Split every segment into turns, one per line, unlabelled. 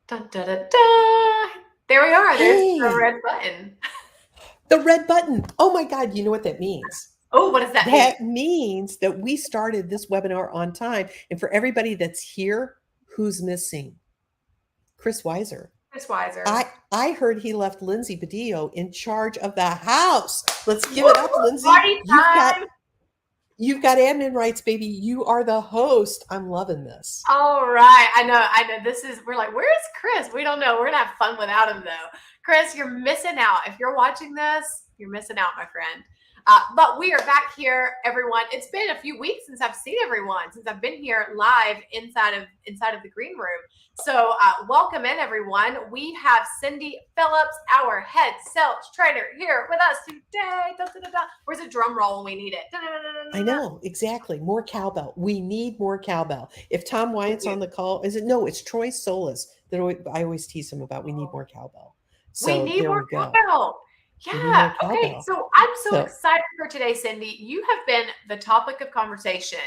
Dun, dun, dun, dun. There we are. There's the
Hey,
red button.
the red button. Oh my God, you know what that means?
Oh, what does that mean?
That means that we started this webinar on time. And for everybody that's here, who's missing? Chris Weiser.
Chris Weiser.
I heard he left Lindsay Badillo in charge of the house. Let's give
Woo,
it up, Lindsay.
party time.
You've got admin rights, baby. You are the host. I'm loving this.
All right. I know. We're like, where is Chris? We don't know. We're going to have fun without him, though. Chris, you're missing out. If you're watching this, you're missing out, my friend. But we are back here, everyone. It's been a few weeks since I've seen everyone, since I've been here live inside of the green room. So welcome in, everyone. We have Cindy Phillips, our head sales trainer, here with us today. Da, da, da, da. Where's a drum roll when we need it? Da, da, da, da, da.
I know, exactly. More cowbell. We need more cowbell. If Tom Wyatt's on the call, it's Troy Solis that I always tease him about. We need more cowbell. So
we need
there
more
we go.
cowbell. Yeah. Okay. So I'm so excited for today, Cindy. You have been the topic of conversation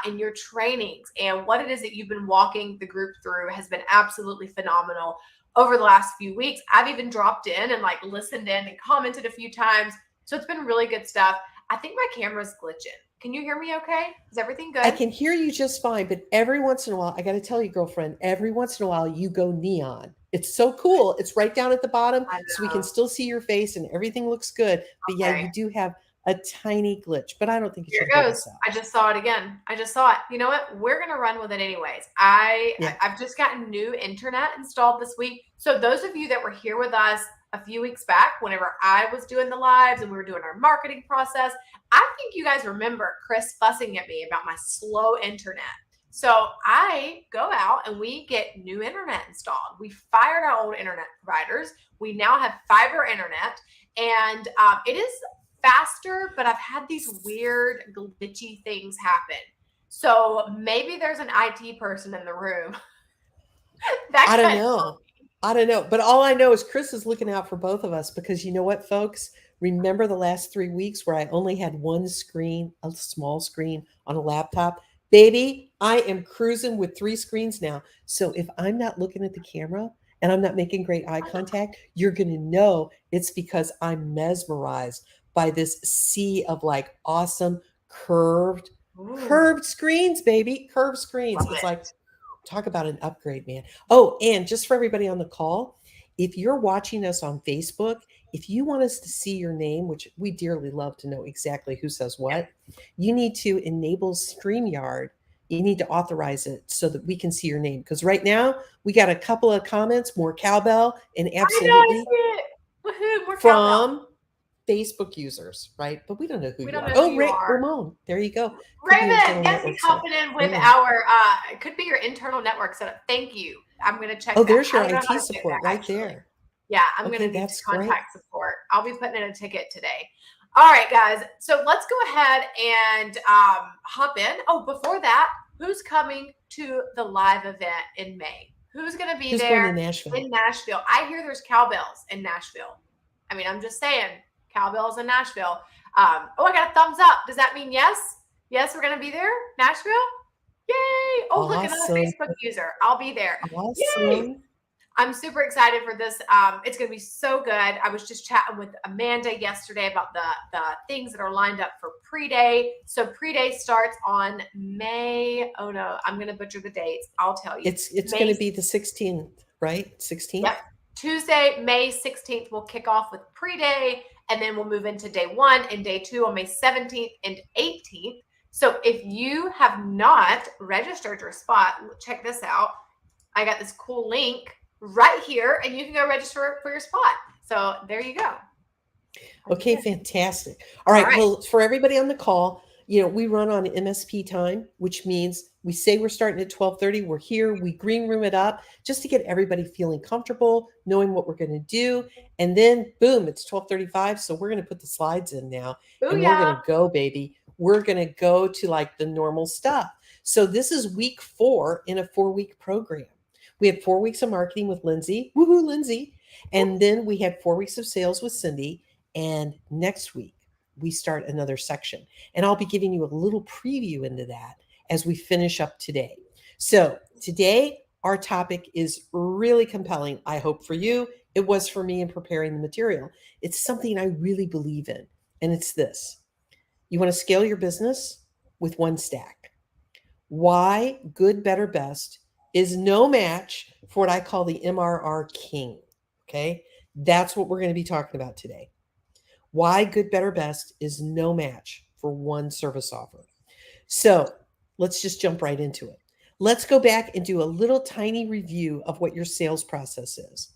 in your trainings, and what it is that you've been walking the group through has been absolutely phenomenal over the last few weeks. I've even dropped in and listened in and commented a few times. So it's been really good stuff. I think my camera's glitching. Can you hear me okay? Is everything good?
I can hear you just fine, but every once in a while, I got to tell you, girlfriend, every once in a while you go neon. It's so cool. It's right down at the bottom, so we can still see your face and everything looks good. But yeah, you do have a tiny glitch, but I don't think it should
hurt us. I just saw it again. I just saw it. You know what? We're going to run with it anyways. I've just gotten new internet installed this week. So those of you that were here with us a few weeks back, whenever I was doing the lives and we were doing our marketing process, I think you guys remember Chris fussing at me about my slow internet. So I go out and we get new internet installed. We fired our old internet providers. We now have fiber internet, and it is faster, but I've had these weird glitchy things happen. So maybe there's an IT person in the room.
I don't know. But all I know is Chris is looking out for both of us, because you know what, folks? Remember the last 3 weeks where I only had one screen, a small screen on a laptop? Baby, I am cruising with 3 screens now. So if I'm not looking at the camera and I'm not making great eye contact, you're going to know it's because I'm mesmerized by this sea of awesome curved screens, baby. Curved screens. It's like, talk about an upgrade, man. Oh, and just for everybody on the call, if you're watching us on Facebook, if you want us to see your name, which we dearly love to know exactly who says what, you need to enable StreamYard. You need to authorize it so that we can see your name. Because right now, we got a couple of comments, more cowbell, and absolutely from Facebook users, right? But we don't know who you are. Oh, Ramon, there you go.
Raymond, yes, he's hopping in with our, it could be your internal network setup. Thank you. I'm going to check.
Oh, there's your IT support right there.
Yeah, I'm going to need contact support. I'll be putting in a ticket today. All right, guys. So let's go ahead and hop in. Oh, before that, who's coming to the live event in May? Who's going to be there
in Nashville?
I hear there's cowbells in Nashville. I mean, I'm just saying, cowbells in Nashville. I got a thumbs up. Does that mean yes? Yes, we're going to be there, Nashville? Yay! Oh, look, another Facebook user. I'll be there.
Awesome.
Yay! I'm super excited for this. It's going to be so good. I was just chatting with Amanda yesterday about the things that are lined up for pre-day. So pre-day starts on May. Oh no, I'm going to butcher the dates. I'll tell you.
It's going to be the 16th, right? 16th?
Yep. Tuesday, May 16th, we'll kick off with pre-day, and then we'll move into day 1 and day 2 on May 17th and 18th. So if you have not registered your spot, check this out. I got this cool link right here, and you can go register for your spot. So there you go.
Okay, fantastic. All right. Well, for everybody on the call, we run on MSP time, which means we say we're starting at 12:30. We're here. We green room it up just to get everybody feeling comfortable, knowing what we're going to do. And then, boom, it's 12:35. So we're going to put the slides in now.
Ooh,
and we're going to go, baby. We're going to go to the normal stuff. So this is week 4 in a 4-week program. We had 4 weeks of marketing with Lindsay. Woohoo, Lindsay. And then we had 4 weeks of sales with Cindy. And next week, we start another section. And I'll be giving you a little preview into that as we finish up today. So today, our topic is really compelling. I hope for you, it was for me in preparing the material. It's something I really believe in, and it's this. You want to scale your business with one stack. Why good, better, best is no match for what I call the MRR king. Okay. That's what we're going to be talking about today. Why good, better, best is no match for one service offer. So let's just jump right into it. Let's go back and do a little tiny review of what your sales process is.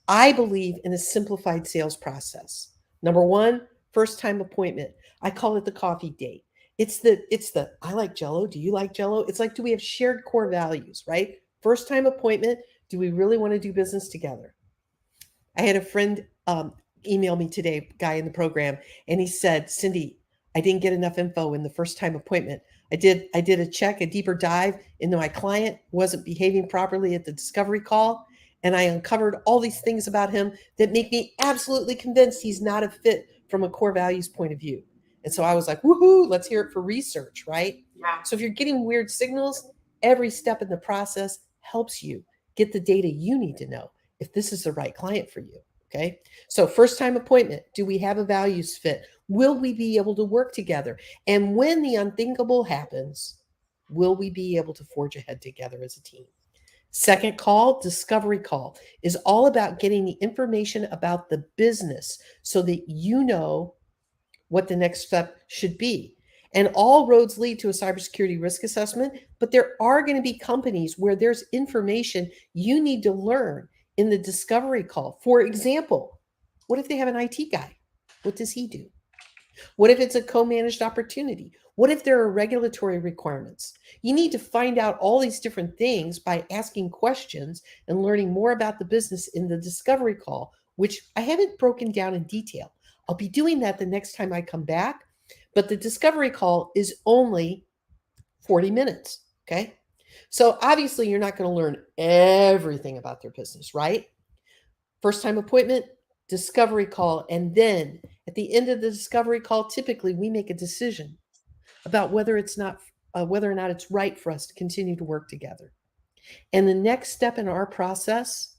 I believe in a simplified sales process. Number one, first time appointment. I call it the coffee date. It's the I like Jello. Do you like Jello? It's like, do we have shared core values, right? First time appointment. Do we really want to do business together? I had a friend email me today, guy in the program, and he said, Cindy, I didn't get enough info in the first time appointment. I did a deeper dive into my client, wasn't behaving properly at the discovery call, and I uncovered all these things about him that make me absolutely convinced he's not a fit from a core values point of view. And so I was like, woohoo, let's hear it for research, right?
Yeah.
So if you're getting weird signals, every step in the process helps you get the data you need to know if this is the right client for you. Okay. So first time appointment, do we have a values fit? Will we be able to work together? And when the unthinkable happens, will we be able to forge ahead together as a team? Second call, discovery call, is all about getting the information about the business so that you know what the next step should be. And all roads lead to a cybersecurity risk assessment, but there are going to be companies where there's information you need to learn in the discovery call. For example, what if they have an IT guy? What does he do? What if it's a co-managed opportunity? What if there are regulatory requirements? You need to find out all these different things by asking questions and learning more about the business in the discovery call, which I haven't broken down in detail. I'll be doing that the next time I come back, but the discovery call is only 40 minutes, okay? So obviously you're not going to learn everything about their business, right? First time appointment, discovery call, and then at the end of the discovery call, typically we make a decision about whether or not it's right for us to continue to work together. And the next step in our process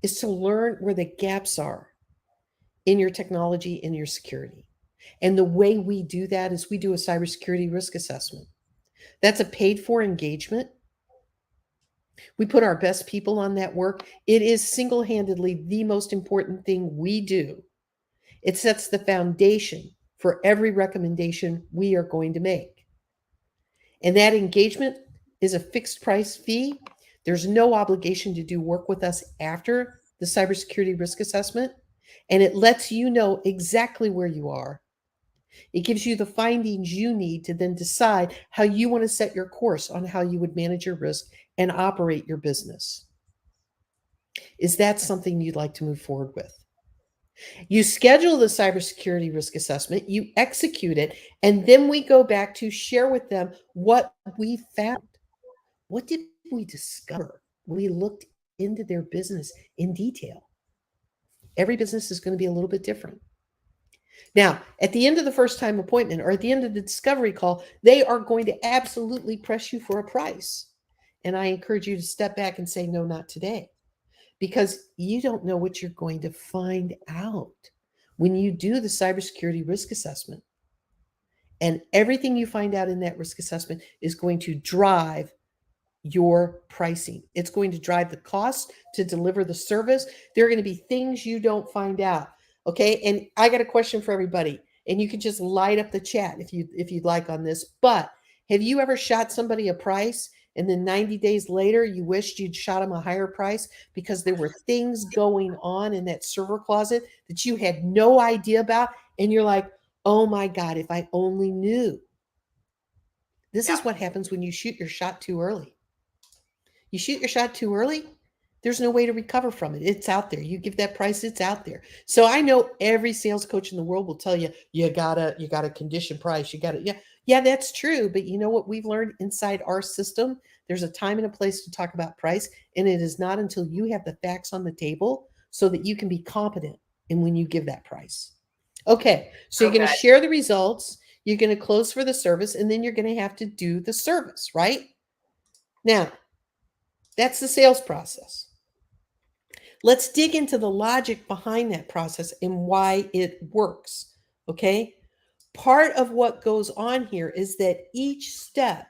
is to learn where the gaps are in your technology, in your security. And the way we do that is we do a cybersecurity risk assessment. That's a paid for engagement. We put our best people on that work. It is single handedly the most important thing we do. It sets the foundation for every recommendation we are going to make. And that engagement is a fixed price fee. There's no obligation to do work with us after the cybersecurity risk assessment. And it lets you know exactly where you are. It gives you the findings you need to then decide how you want to set your course on how you would manage your risk and operate your business. Is that something you'd like to move forward with? You schedule the cybersecurity risk assessment, you execute it, and then we go back to share with them what we found. What did we discover when we looked into their business in detail? Every business is going to be a little bit different. Now, at the end of the first time appointment or at the end of the discovery call, they are going to absolutely press you for a price. And I encourage you to step back and say, no, not today, because you don't know what you're going to find out when you do the cybersecurity risk assessment. And everything you find out in that risk assessment is going to drive your pricing. It's going to drive the cost to deliver the service. There are going to be things you don't find out. Okay. And I got a question for everybody. And you can just light up the chat if you'd like on this. But have you ever shot somebody a price and then 90 days later you wished you'd shot them a higher price because there were things going on in that server closet that you had no idea about? And you're like, oh my God, if I only knew. This is what happens when you shoot your shot too early. You shoot your shot too early, there's no way to recover from it. It's out there. You give that price, it's out there. So I know every sales coach in the world will tell you, you gotta condition price. Yeah, that's true. But you know what we've learned inside our system? There's a time and a place to talk about price. And it is not until you have the facts on the table so that you can be competent in when you give that price. Okay, so you're going to share the results, you're going to close for the service, and then you're going to have to do the service, right? Now, That's the sales process. Let's dig into the logic behind that process and why it works. Okay. Part of what goes on here is that each step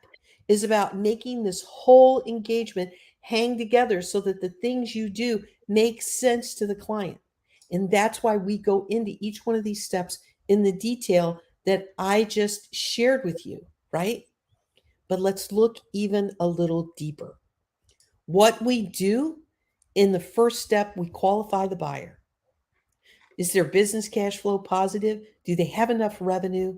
is about making this whole engagement hang together so that the things you do make sense to the client. And that's why we go into each one of these steps in the detail that I just shared with you, right? But let's look even a little deeper. What we do in the first step, we qualify the buyer. Is their business cash flow positive? Do they have enough revenue?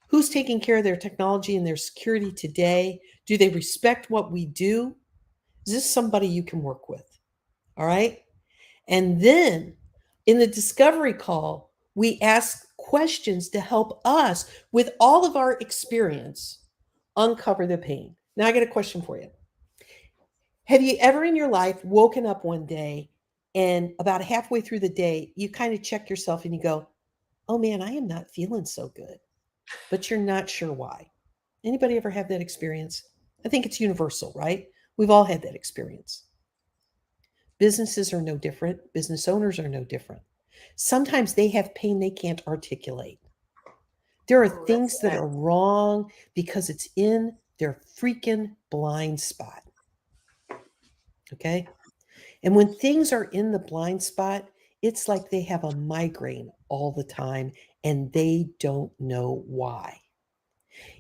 Who's taking care of their technology and their security today? Do they respect what we do? Is this somebody you can work with? All right. And then in the discovery call, we ask questions to help us, with all of our experience, uncover the pain. Now, I got a question for you. Have you ever in your life woken up one day and about halfway through the day, you kind of check yourself and you go, oh man, I am not feeling so good, but you're not sure why? Anybody ever have that experience? I think it's universal, right? We've all had that experience. Businesses are no different. Business owners are no different. Sometimes they have pain they can't articulate. There are things that are wrong because it's in their freaking blind spot. Okay? And when things are in the blind spot, it's like they have a migraine all the time and they don't know why.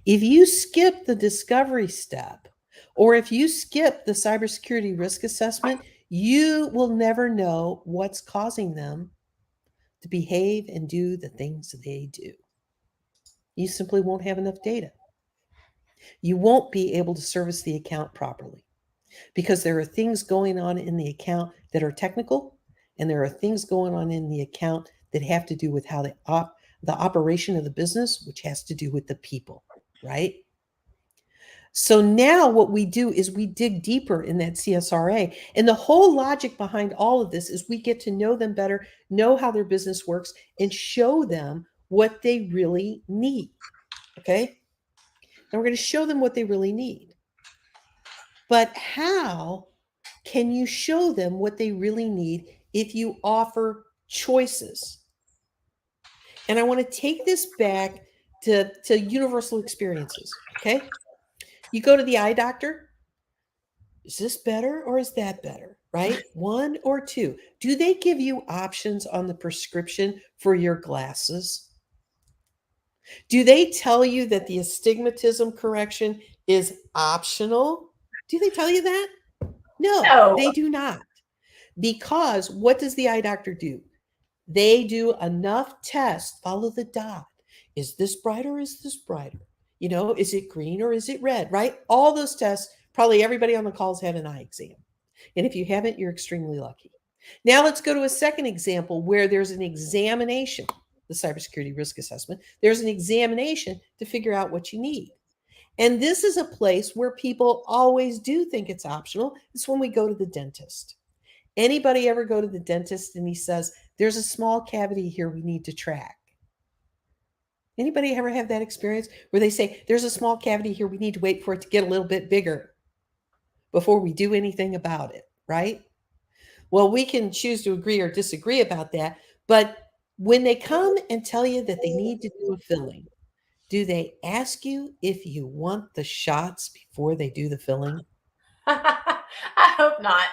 If you skip the discovery step, or if you skip the cybersecurity risk assessment, you will never know what's causing them to behave and do the things they do. You simply won't have enough data. You won't be able to service the account properly because there are things going on in the account that are technical, and there are things going on in the account that have to do with how the operation of the business, which has to do with the people, right? So now what we do is we dig deeper in that CSRA. And the whole logic behind all of this is we get to know them better, know how their business works, and show them what they really need. Okay? And we're going to show them what they really need. But how can you show them what they really need if you offer choices? And I want to take this back to universal experiences. Okay? You go to the eye doctor. Is this better or is that better? Right? One or two. Do they give you options on the prescription for your glasses? Do they tell you that the astigmatism correction is optional? Do they tell you that? No, they do not. Because what does the eye doctor do? They do enough tests, follow the dot. Is this brighter or is this brighter? You know, is it green or is it red, right? All those tests, probably everybody on the call's had an eye exam. And if you haven't, you're extremely lucky. Now let's go to a second example where there's an examination, the cybersecurity risk assessment. There's an examination to figure out what you need. And this is a place where people always do think it's optional. It's when we go to the dentist. Anybody ever go to the dentist and he says, there's a small cavity here we need to track? Anybody ever have that experience where they say, there's a small cavity here, we need to wait for it to get a little bit bigger before we do anything about it, right? Well, we can choose to agree or disagree about that. But when they come and tell you that they need to do a filling, do they ask you if you want the shots before they do the filling?
I hope not.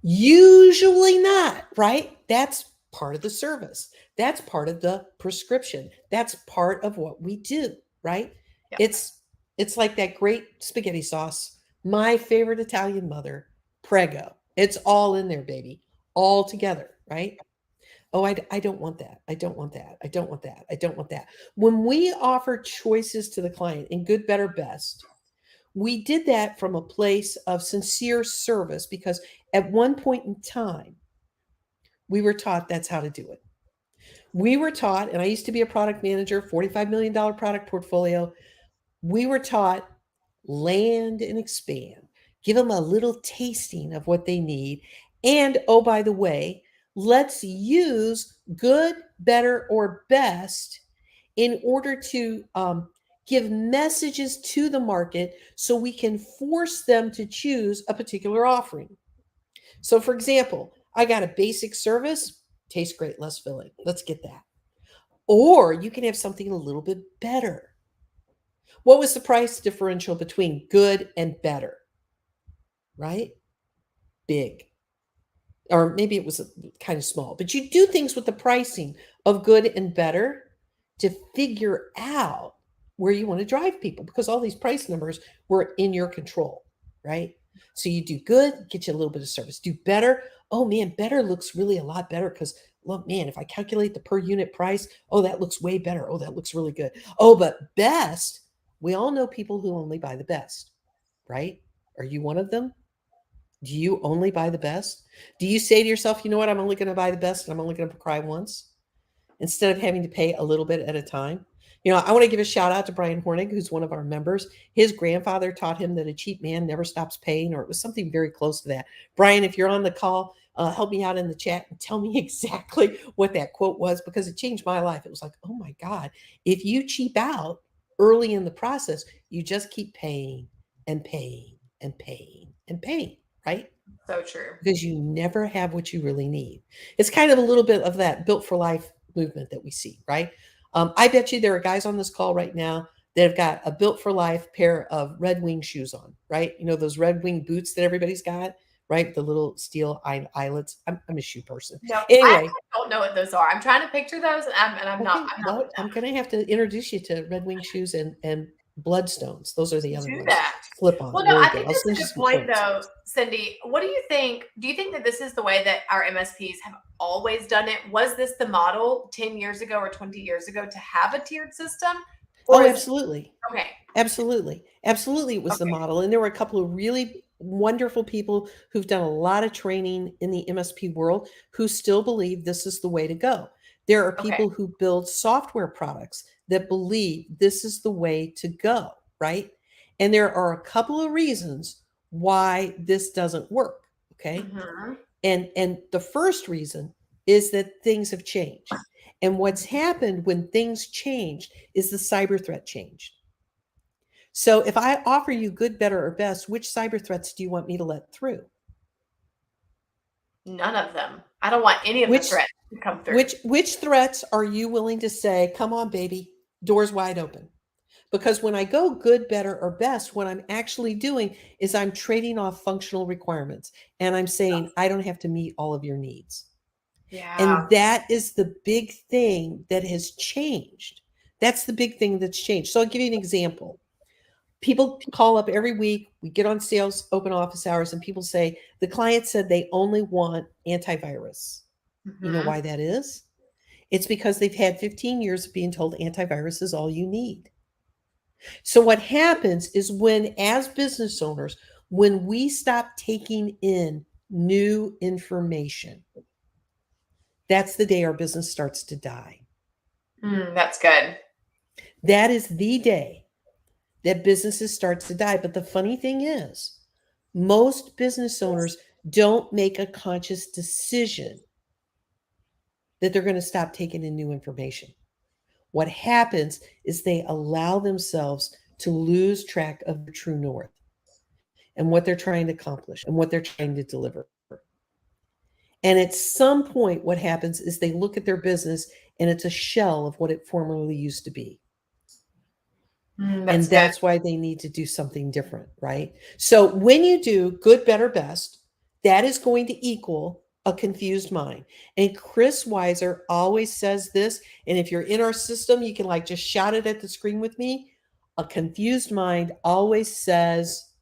Usually not, right? That's part of the service. That's part of the prescription. That's part of what we do, right? Yep. It's like that great spaghetti sauce, my favorite Italian mother, Prego. It's all in there, baby, all together, right? Oh, I don't want that. I don't want that. I don't want that. I don't want that. When we offer choices to the client in good, better, best, we did that from a place of sincere service because at one point in time, we were taught that's how to do it. We were taught, and I used to be a product manager, $45 million product portfolio. We were taught land and expand, give them a little tasting of what they need. And oh, by the way, let's use good, better, or best in order to give messages to the market so we can force them to choose a particular offering. So, for example, I got a basic service, tastes great, less filling. Let's get that. Or you can have something a little bit better. What was the price differential between good and better? Right? Big. Or maybe it was kind of small, but you do things with the pricing of good and better to figure out where you want to drive people, because all these price numbers were in your control, right? So you do good, get you a little bit of service. Do better. Oh man, better looks really a lot better because look, man, if I calculate the per unit price, oh, that looks way better. Oh, that looks really good. Oh, but best, we all know people who only buy the best, right? Are you one of them? Do you only buy the best? Do you say to yourself, you know what, I'm only going to buy the best and I'm only going to cry once instead of having to pay a little bit at a time? I want to give a shout out to Brian Hornig, who's one of our members. His grandfather taught him that a cheap man never stops paying, or it was something very close to that. Brian, if you're on the call, help me out in the chat and tell me exactly what that quote was, because it changed my life. It was like, oh my God, if you cheap out early in the process, you just keep paying and paying and paying and paying, right?
So true.
Because you never have what you really need. It's kind of a little bit of that built for life movement that we see, right? I bet you there are guys on this call right now that have got a built for life pair of Red Wing shoes on, right? Those Red Wing boots that everybody's got, right? The little steel eyelets. I'm a shoe person.
No,
Anyway,
I don't know what those are. I'm trying to picture those, and I'm
okay,
not.
well, I'm going to have to introduce you to Red Wing shoes and Bloodstones. Those are the other
Do
ones.
that.
Flip on.
Well, no,
Very
I
good.
think
I'll
that's
send
a
you
good
some
point,
quotes.
though, Cindy. What do you think? Do you think that this is the way that our MSPs have always done it? Was this the model 10 years ago or 20 years ago to have a tiered system?
Oh, absolutely.
Okay.
Absolutely. Absolutely. It was the model. And there were a couple of really wonderful people who've done a lot of training in the MSP world who still believe this is the way to go. There are people who build software products that believe this is the way to go, right? And there are a couple of reasons why this doesn't work, okay?
Mm-hmm.
And the first reason is that things have changed. And what's happened when things changed is the cyber threat changed. So if I offer you good, better, or best, which cyber threats do you want me to let through?
None of them. I don't want any of the threats to come through.
Which threats are you willing to say, come on, baby, doors wide open? Because when I go good, better, or best, what I'm actually doing is I'm trading off functional requirements. And I'm saying, I don't have to meet all of your needs.
Yeah.
And that is the big thing that has changed. That's the big thing that's changed. So I'll give you an example. People call up every week. We get on sales open office hours, and people say the client said they only want antivirus.
Mm-hmm.
You know why that is? It's because they've had 15 years of being told antivirus is all you need. So what happens is when, as business owners, when we stop taking in new information, that's the day our business starts to die.
That's good.
That is the day that businesses starts to die. But the funny thing is, most business owners don't make a conscious decision that they're going to stop taking in new information. What happens is they allow themselves to lose track of their true north and what they're trying to accomplish and what they're trying to deliver. And at some point, what happens is they look at their business and it's a shell of what it formerly used to be. And that's why they need to do something different, right? So when you do good, better, best, that is going to equal a confused mind. And Chris Weiser always says this. And if you're in our system, you can just shout it at the screen with me. A confused mind always says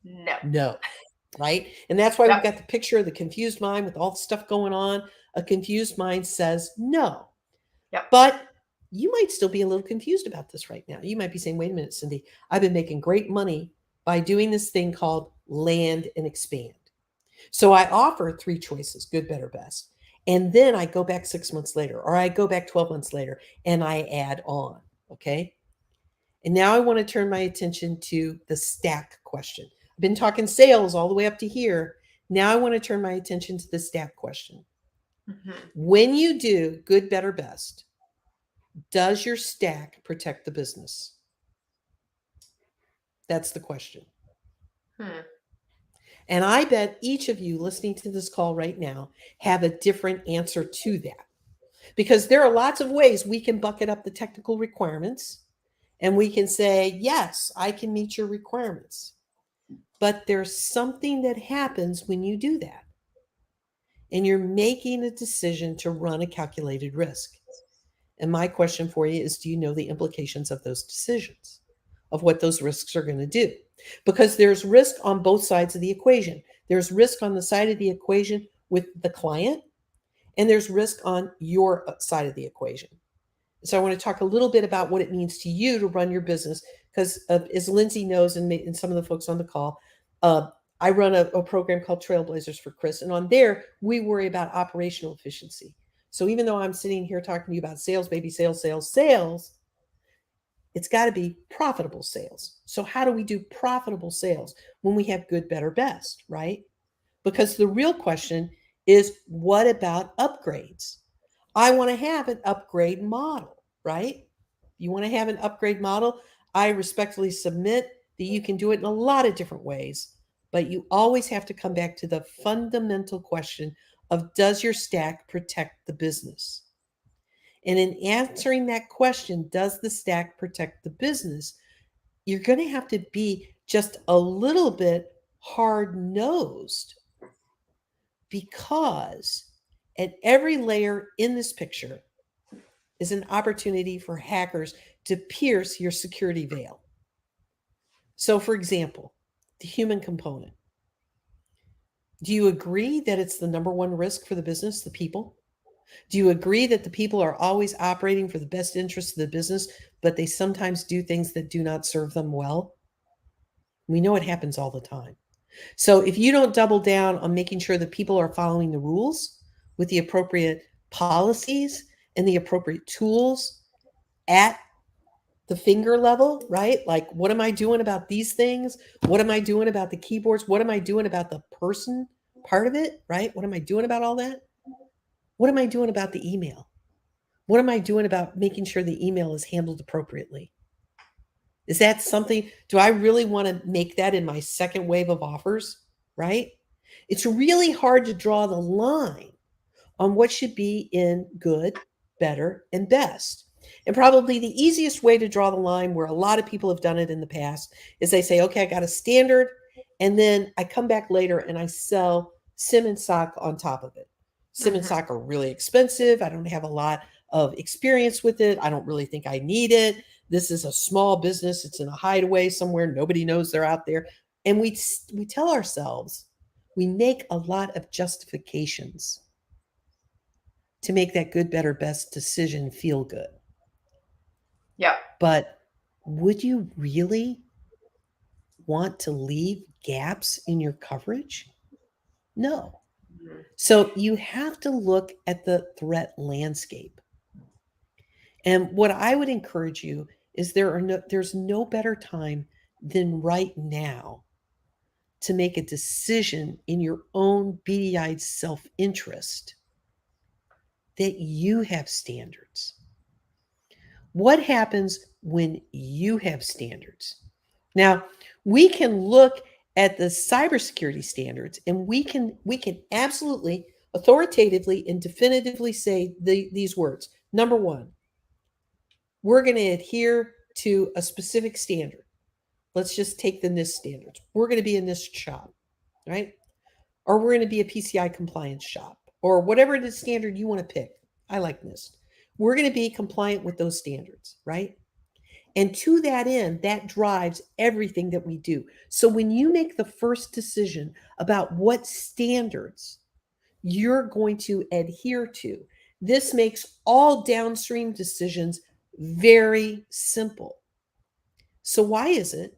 no, right? And that's why we've got the picture of the confused mind with all the stuff going on. A confused mind says no.
Yep.
But you might still be a little confused about this right now. You might be saying, wait a minute, Cindy, I've been making great money by doing this thing called land and expand. So I offer 3 choices, good, better, best. And then I go back 6 months later, or I go back 12 months later, and I add on, okay? And now I want to turn my attention to the stack question. I've been talking sales all the way up to here. Now I want to turn my attention to the stack question. Mm-hmm. When you do good, better, best, does your stack protect the business? That's the question.
Hmm.
And I bet each of you listening to this call right now have a different answer to that. Because there are lots of ways we can bucket up the technical requirements and we can say, yes, I can meet your requirements. But there's something that happens when you do that. And you're making a decision to run a calculated risk. And my question for you is, do you know the implications of those decisions, of what those risks are going to do? Because there's risk on both sides of the equation. There's risk on the side of the equation with the client, and there's risk on your side of the equation. So I want to talk a little bit about what it means to you to run your business, because as Lindsay knows, and some of the folks on the call, I run a program called Trailblazers for Chris, and on there we worry about operational efficiency. So even though I'm sitting here talking to you about sales, baby, sales, sales, sales, it's got to be profitable sales. So how do we do profitable sales when we have good, better, best, right? Because the real question is, what about upgrades? I want to have an upgrade model, right? You want to have an upgrade model? I respectfully submit that you can do it in a lot of different ways, but you always have to come back to the fundamental question of, does your stack protect the business? And in answering that question, does the stack protect the business? You're going to have to be just a little bit hard nosed, because at every layer in this picture is an opportunity for hackers to pierce your security veil. So, for example, the human component. Do you agree that it's the number one risk for the business, the people? Do you agree that the people are always operating for the best interest of the business, but they sometimes do things that do not serve them well? We know it happens all the time. So if you don't double down on making sure that people are following the rules with the appropriate policies and the appropriate tools at the finger level, right? Like, what am I doing about these things? What am I doing about the keyboards? What am I doing about the person part of it, right? What am I doing about all that? What am I doing about the email? What am I doing about making sure the email is handled appropriately? Is that something, do I really want to make that in my second wave of offers, right? It's really hard to draw the line on what should be in good, better, and best. And probably the easiest way to draw the line, where a lot of people have done it in the past, is they say, okay, I got a standard, and then I come back later and I sell SIM and SOC on top of it. SIM and SOC are really expensive. I don't have a lot of experience with it. I don't really think I need it. This is a small business. It's in a hideaway somewhere. Nobody knows they're out there. And we tell ourselves, we make a lot of justifications to make that good, better, best decision feel good.
Yep.
But would you really want to leave gaps in your coverage? No. So you have to look at the threat landscape. And what I would encourage you is, there's no better time than right now to make a decision in your own beady-eyed self-interest that you have standards. What happens when you have standards? Now, we can look at the cybersecurity standards, and we can absolutely authoritatively and definitively say these words. Number one, we're going to adhere to a specific standard. Let's just take the NIST standards. We're going to be a NIST shop, right? Or we're going to be a PCI compliance shop, or whatever the standard you want to pick. I like NIST. We're going to be compliant with those standards, right? And to that end, that drives everything that we do. So when you make the first decision about what standards you're going to adhere to, this makes all downstream decisions very simple. So why is it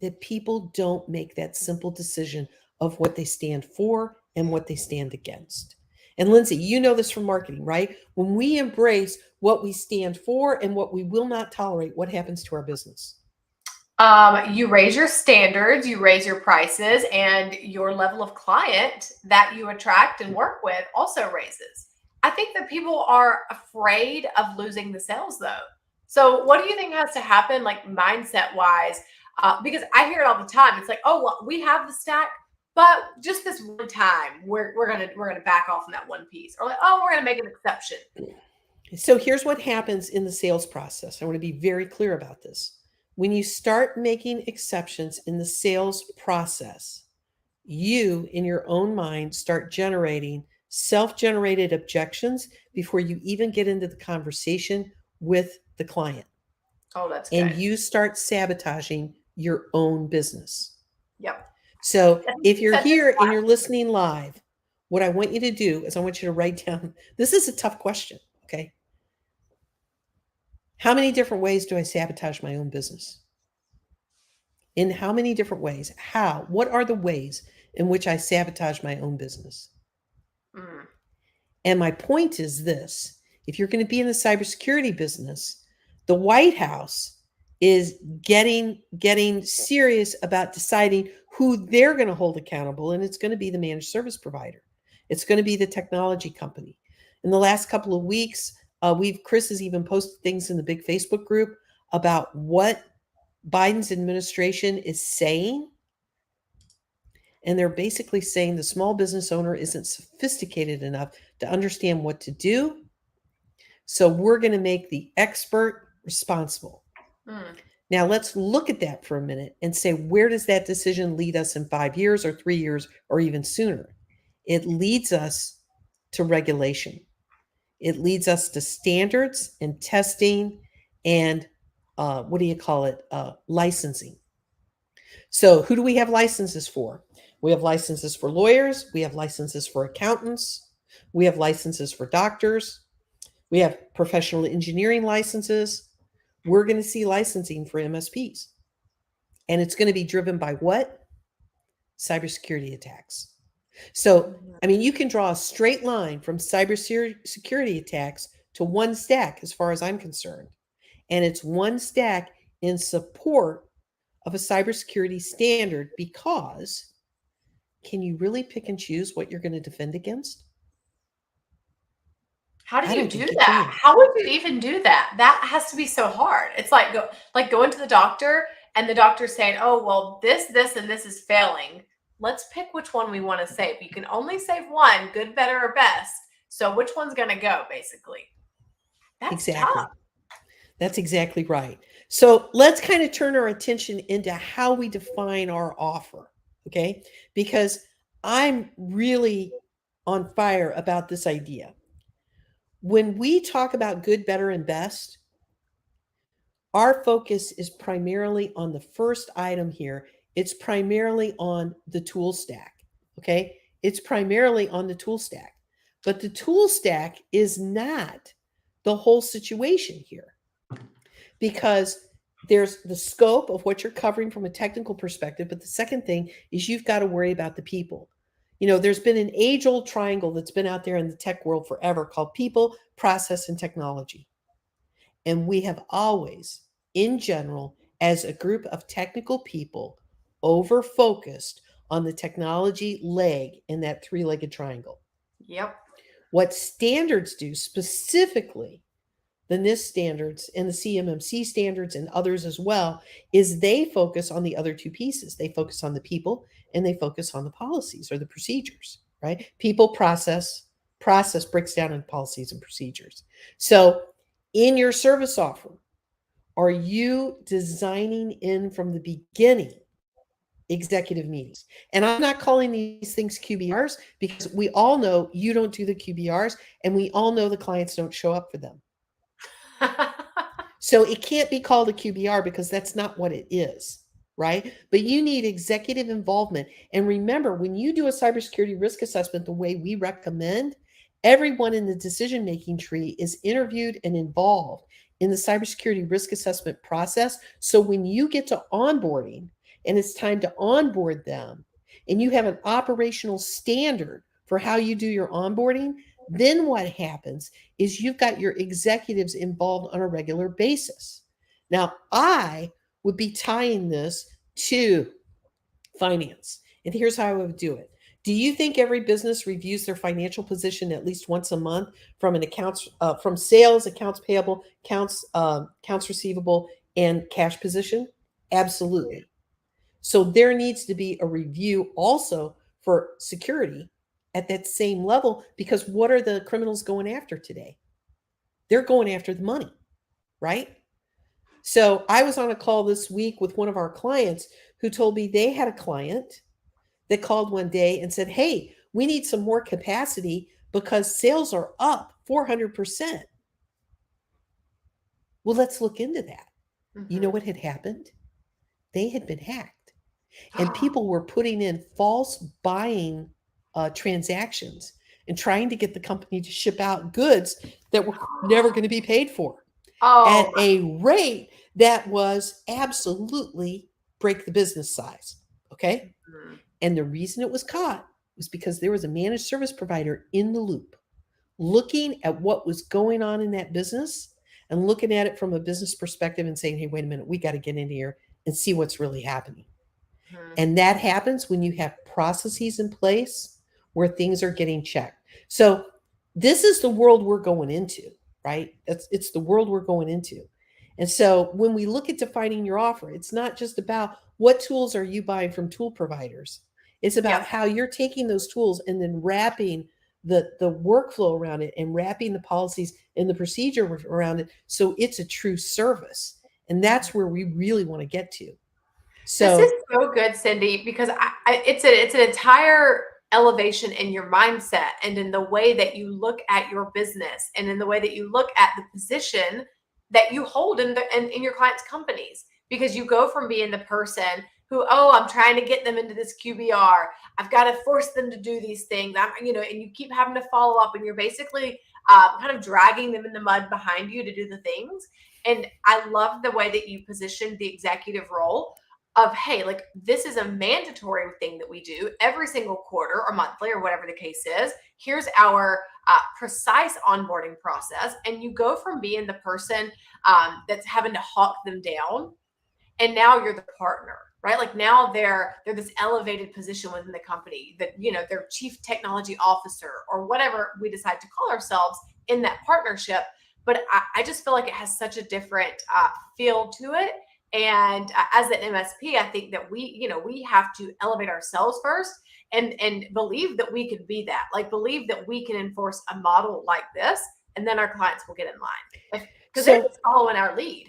that people don't make that simple decision of what they stand for and what they stand against? And Lindsay, you know this from marketing, right? When we embrace what we stand for and what we will not tolerate, what happens to our business?
You raise your standards, you raise your prices, and your level of client that you attract and work with also raises. I think that people are afraid of losing the sales, though. So what do you think has to happen, like mindset wise, Because I hear it all the time. It's like, oh, well, we have the stack, but just this one time, we're gonna back off on that one piece, or like, oh, we're gonna make an exception.
So here's what happens in the sales process. I want to be very clear about this. When you start making exceptions in the sales process, you, in your own mind, start generating self-generated objections before you even get into the conversation with the client.
Oh, that's
good. And you start sabotaging your own business.
Yep.
So if you're here and you're listening live, what I want you to do is I want you to write down, this is a tough question, okay? How many different ways do I sabotage my own business? In how many different ways? How? What are the ways in which I sabotage my own business? And my point is this: if you're going to be in the cybersecurity business, the White House is getting serious about deciding who they're going to hold accountable, and it's going to be the managed service provider. It's going to be the technology company. In the last couple of weeks, Chris has even posted things in the big Facebook group about what Biden's administration is saying. And they're basically saying the small business owner isn't sophisticated enough to understand what to do. So we're going to make the expert responsible. Now let's look at that for a minute and say, where does that decision lead us in 5 years or 3 years or even sooner? It leads us to regulation. It leads us to standards and testing and licensing. So who do we have licenses for? We have licenses for lawyers. We have licenses for accountants. We have licenses for doctors. We have professional engineering licenses. We're going to see licensing for MSPs. And it's going to be driven by what? Cybersecurity attacks. So, I mean, you can draw a straight line from cybersecurity attacks to one stack as far as I'm concerned. And it's one stack in support of a cybersecurity standard, because can you really pick and choose what you're going to defend against?
How do you do that? How would you even do that? That has to be so hard. It's like going to the doctor and the doctor's saying, oh, well, this, and this is failing. Let's pick which one we want to save. You can only save one, good, better, or best. So which one's going to go, basically? That's tough.
That's exactly right. So let's kind of turn our attention into how we define our offer, okay? Because I'm really on fire about this idea. When we talk about good, better, and best, our focus is primarily on the first item here. It's primarily on the tool stack, okay? It's primarily on the tool stack. But the tool stack is not the whole situation here, because there's the scope of what you're covering from a technical perspective. But the second thing is you've got to worry about the people. You know, there's been an age-old triangle that's been out there in the tech world forever called people, process, and technology. And we have always, in general, as a group of technical people, over-focused on the technology leg in that three-legged triangle.
Yep.
What standards do, specifically the NIST standards and the CMMC standards and others as well, is they focus on the other two pieces. They focus on the people and they focus on the policies or the procedures, right? People, process breaks down into policies and procedures. So in your service offer, are you designing in from the beginning executive meetings? And I'm not calling these things QBRs, because we all know you don't do the QBRs, and we all know the clients don't show up for them. So it can't be called a QBR, because that's not what it is, right? But you need executive involvement. And remember, when you do a cybersecurity risk assessment the way we recommend, everyone in the decision-making tree is interviewed and involved in the cybersecurity risk assessment process. So when you get to onboarding and it's time to onboard them, and you have an operational standard for how you do your onboarding, then what happens is you've got your executives involved on a regular basis. Now, I would be tying this to finance. And here's how I would do it. Do you think every business reviews their financial position at least once a month from from sales, accounts payable, accounts receivable, and cash position? Absolutely. So there needs to be a review also for security at that same level, because what are the criminals going after today? They're going after the money, right? So I was on a call this week with one of our clients who told me they had a client that called one day and said, "Hey, we need some more capacity because sales are up 400%." Well, let's look into that. You know
Mm-hmm.
what had happened? They had been hacked, and people were putting in false buying transactions and trying to get the company to ship out goods that were never going to be paid for at
Oh
a rate that was absolutely break the business size. Okay.
my.
And the reason it was caught was because there was a managed service provider in the loop looking at what was going on in that business and looking at it from a business perspective and saying, "Hey, wait a minute, we got to get in here and see what's really happening."
Mm-hmm.
And that happens when you have processes in place where things are getting checked. So this is the world we're going into, right? It's the world we're going into. And so when we look at defining your offer, it's not just about what tools are you buying from tool providers. It's about
Yep.
how you're taking those tools and then wrapping the workflow around it and wrapping the policies and the procedure around it so it's a true service. And that's where we really want to get to.
This is
So
so good, Cindy, because it's an entire elevation in your mindset and in the way that you look at your business and in the way that you look at the position that you hold in your clients' companies. Because you go from being the person who, oh, I'm trying to get them into this QBR. I've got to force them to do these things. And you keep having to follow up, and you're basically kind of dragging them in the mud behind you to do the things. And I love the way that you positioned the executive role of, hey, like, this is a mandatory thing that we do every single quarter or monthly or whatever the case is. Here's our precise onboarding process. And you go from being the person that's having to hawk them down, and now you're the partner, right? Like, now they're this elevated position within the company, that they're chief technology officer or whatever we decide to call ourselves in that partnership. But I just feel like it has such a different feel to it. And as an MSP, I think that we have to elevate ourselves first and believe that we could be that, like, believe that we can enforce a model like this, and then our clients will get in line because they're
so
just following our lead.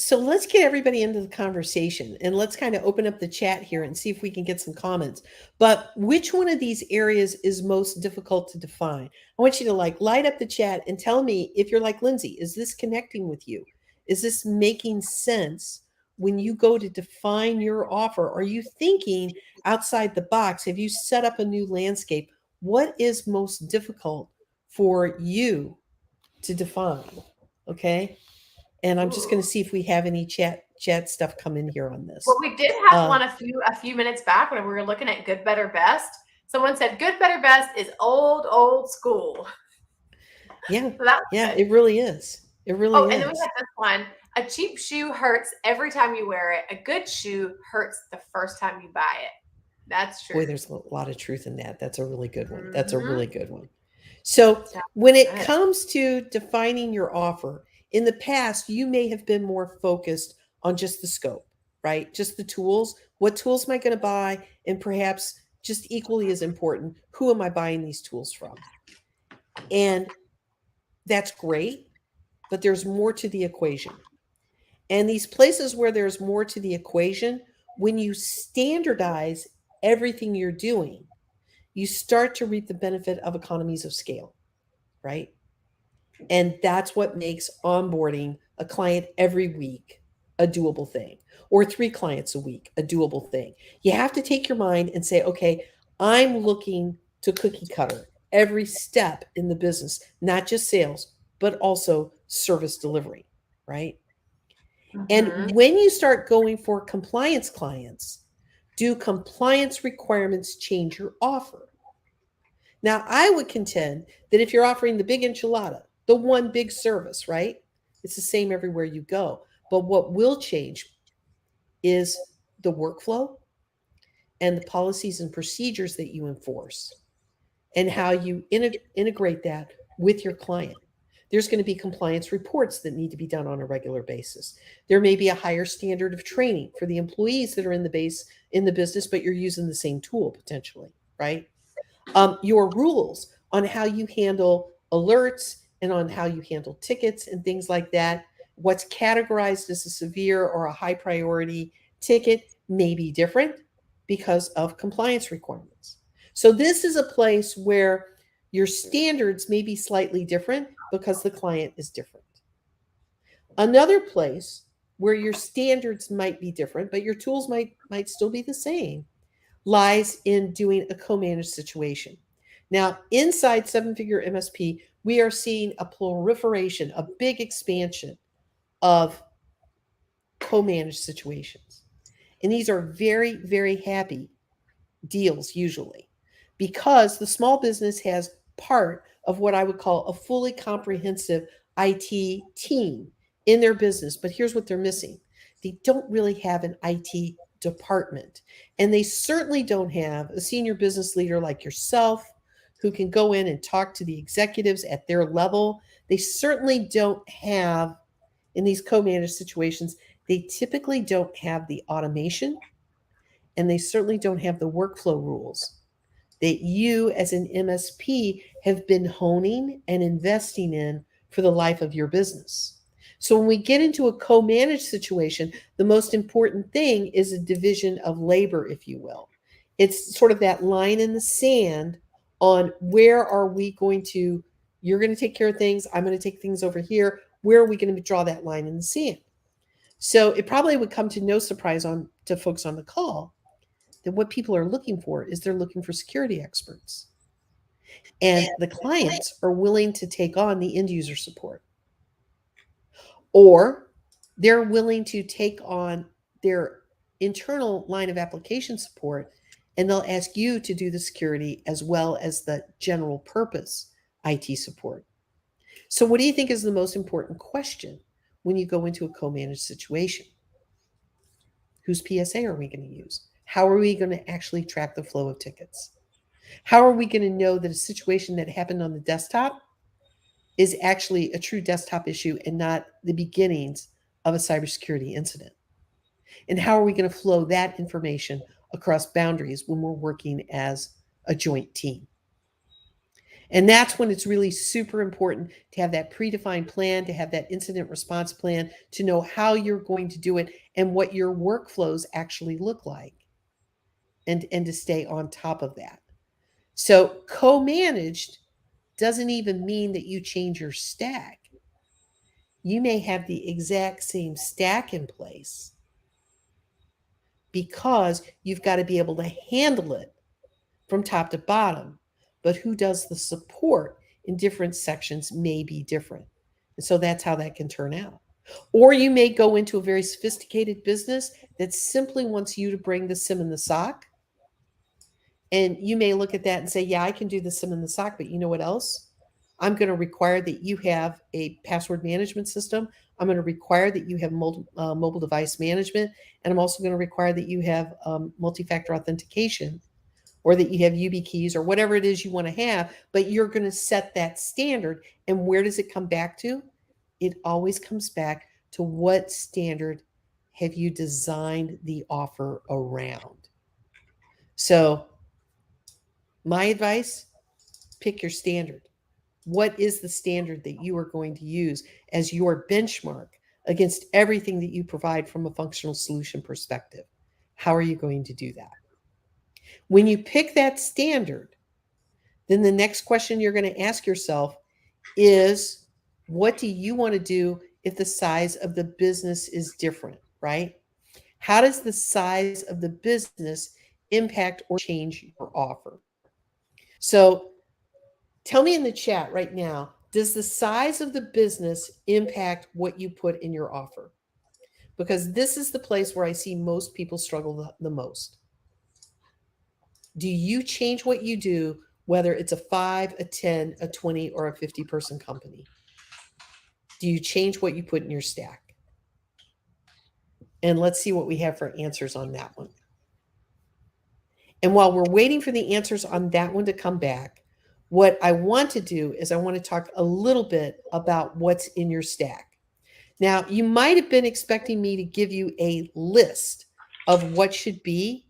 So let's get everybody into the conversation and let's kind of open up the chat here and see if we can get some comments. But which one of these areas is most difficult to define? I want you to light up the chat and tell me if you're like Lindsay, is this connecting with you? Is this making sense when you go to define your offer? Are you thinking outside the box? Have you set up a new landscape? What is most difficult for you to define? Okay. And I'm just going to
Ooh.
see if we have any chat stuff come in here on
Well,
this.
we did have one a few minutes back when we were looking at good, better, best. Someone said good, better, best is old school.
Yeah,
So that was
yeah,
good.
it really is. It
Oh,
really
and then we
is.
had this one. A cheap shoe hurts every time you wear it. A good shoe hurts the first time you buy it. That's
Boy,
true.
there's a lot of truth in that. That's a really good one. That's a
Mm-hmm.
really good one. So,
Sounds
when it
good.
comes to defining your offer, in the past, you may have been more focused on just the scope, right? Just the tools. What tools am I going to buy? And perhaps just equally as important, who am I buying these tools from? And that's great, but there's more to the equation. And these places where there's more to the equation, when you standardize everything you're doing, you start to reap the benefit of economies of scale, right? And that's what makes onboarding a client every week a doable thing, or 3 clients a week a doable thing. You have to take your mind and say, okay, I'm looking to cookie cutter every step in the business, not just sales, but also service delivery, right?
Mm-hmm.
And when you start going for compliance clients, do compliance requirements change your offer? Now, I would contend that if you're offering the big enchilada, the one big service, right? It's the same everywhere you go. But what will change is the workflow and the policies and procedures that you enforce and how you integrate that with your client. There's going to be compliance reports that need to be done on a regular basis. There may be a higher standard of training for the employees that are in the business, but you're using the same tool potentially, right? Your rules on how you handle alerts and on how you handle tickets and things like that. What's categorized as a severe or a high priority ticket may be different because of compliance requirements. So, this is a place where your standards may be slightly different because the client is different. Another place where your standards might be different, but your tools might still be the same, lies in doing a co-managed situation. Now, inside seven-figure MSP, we are seeing a proliferation, a big expansion of co-managed situations. And these are very, very happy deals usually because the small business has part of what I would call a fully comprehensive IT team in their business. But here's what they're missing: they don't really have an IT department. And they certainly don't have a senior business leader like yourself who can go in and talk to the executives at their level. They certainly don't have, in these co-managed situations, they typically don't have the automation, and they certainly don't have the workflow rules that you as an MSP have been honing and investing in for the life of your business. So when we get into a co-managed situation, the most important thing is a division of labor, if you will. It's sort of that line in the sand on where are we going to, you're going to take care of things, I'm going to take things over here. Where are we going to draw that line in the sand? So it probably would come to no surprise to folks on the call that what people are looking for is they're looking for security experts. And the clients are willing to take on the end user support. Or they're willing to take on their internal line of application support, and they'll ask you to do the security as well as the general purpose IT support. So what do you think is the most important question when you go into a co-managed situation? Whose PSA are we going to use? How are we going to actually track the flow of tickets? How are we going to know that a situation that happened on the desktop is actually a true desktop issue and not the beginnings of a cybersecurity incident? And how are we going to flow that information across boundaries when we're working as a joint team? And that's when it's really super important to have that predefined plan, to have that incident response plan, to know how you're going to do it and what your workflows actually look like, and to stay on top of that. So co-managed doesn't even mean that you change your stack. You may have the exact same stack in place because you've got to be able to handle it from top to bottom. But who does the support in different sections may be different. And so that's how that can turn out. Or you may go into a very sophisticated business that simply wants you to bring the SIM and the SOC. And you may look at that and say, yeah, I can do the SIM and the SOC, but you know what else? I'm going to require that you have a password management system. I'm going to require that you have mobile device management. And I'm also going to require that you have multi-factor authentication, or that you have YubiKeys, or whatever it is you want to have, but you're going to set that standard. And where does it come back to? It always comes back to what standard have you designed the offer around? So my advice, pick your standard. What is the standard that you are going to use as your benchmark against everything that you provide from a functional solution perspective? How are you going to do that? When you pick that standard, then the next question you're going to ask yourself is, what do you want to do if the size of the business is different, right? How does the size of the business impact or change your offer? So tell me in the chat right now, does the size of the business impact what you put in your offer? Because this is the place where I see most people struggle the most. Do you change what you do, whether it's a 5, a 10, a 20, or a 50-person company? Do you change what you put in your stack? And let's see what we have for answers on that one. And while we're waiting for the answers on that one to come back, What I want to do is I want to talk a little bit about what's in your stack. Now, you might have been expecting me to give you a list of what should be